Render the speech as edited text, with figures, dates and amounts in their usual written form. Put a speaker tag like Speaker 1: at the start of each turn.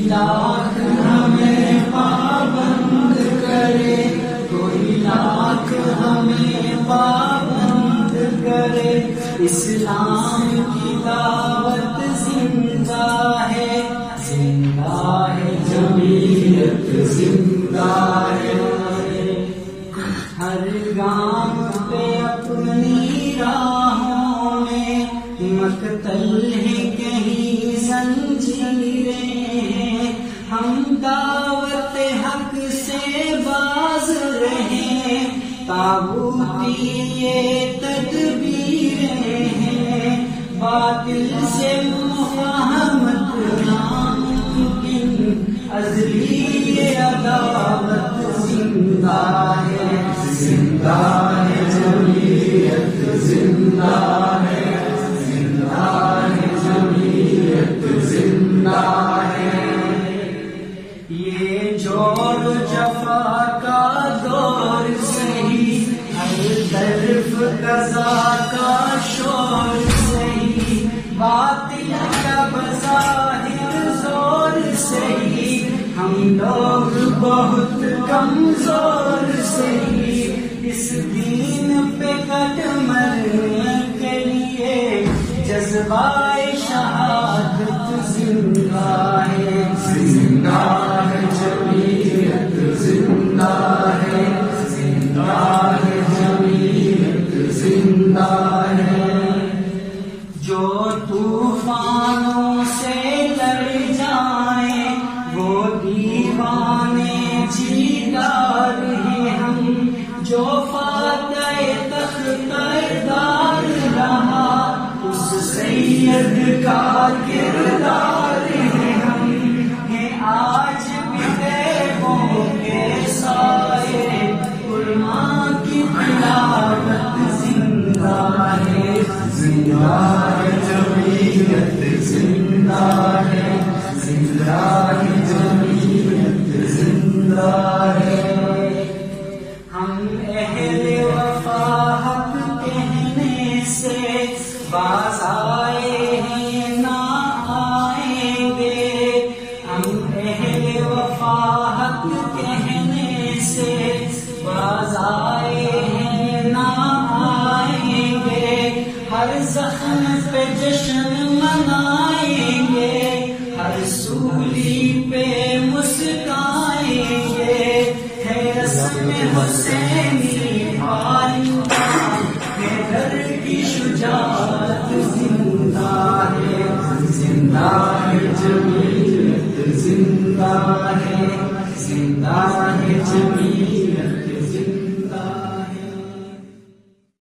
Speaker 1: لاکھ ہمیں پابند کرے، کوئی لاکھ ہمیں پابند کرے، اسلام کی دعوت زندہ ہے، زندہ ہے جمعیت زندہ ہے۔ ہر گام پہ اپنی راہوں میں مقتل ہے کہیں زنجیریں ہیں، ہم دعوت حق سے باز رہیں، تاغوتی یہ تدبیریں ہیں، باطل سے مفاہمت ناممکن، ازلی یہ عداوت زندہ ہے، زندہ ہے جمعیت زندہ ہے، زندہ ہے جمعیت زندہ ہے۔ یہ جور و جفا کا دور سہی، ہر طرف قضا کا شور سہی، باطل کا بظاہر زور سہی، ہم لوگ بہت کمزور سہی، اس دین پہ قدم کے لیے جذبہ شہادت زندہ ہے، زندہ ہے جمعیت زندہ ہے، زندہ ہے جمعیت زندہ ہے۔ جو طوفانوں سے لڑ جائیں وہ دیوانے جیدار ہیں ہم، جو فاتح تختار رہا اس سید کا کردار ہیں ہم، ہیں آج بھی غیبوں کے سائے، علماء کی تلاوت زندہ ہے، زندہ ہے جمعیت زندہ ہے، زندہ ہے جمعیت زندہ ہے۔ ہم اہل وفا حق کہنے سے باز آئے ہیں نہ آئیں گے، ہم اہل وفا حق کہنے سے باز آئے ہیں نہ آئیں گے، ہر زخم پہ جشن منائیں گے، ہر سولی پہ مسکائیں گے، ہے رسم حسینی پائندہ، حیدر کی شجاعت زندہ ہے، زندہ ہے جمعیت زندہ ہے، زندہ ہے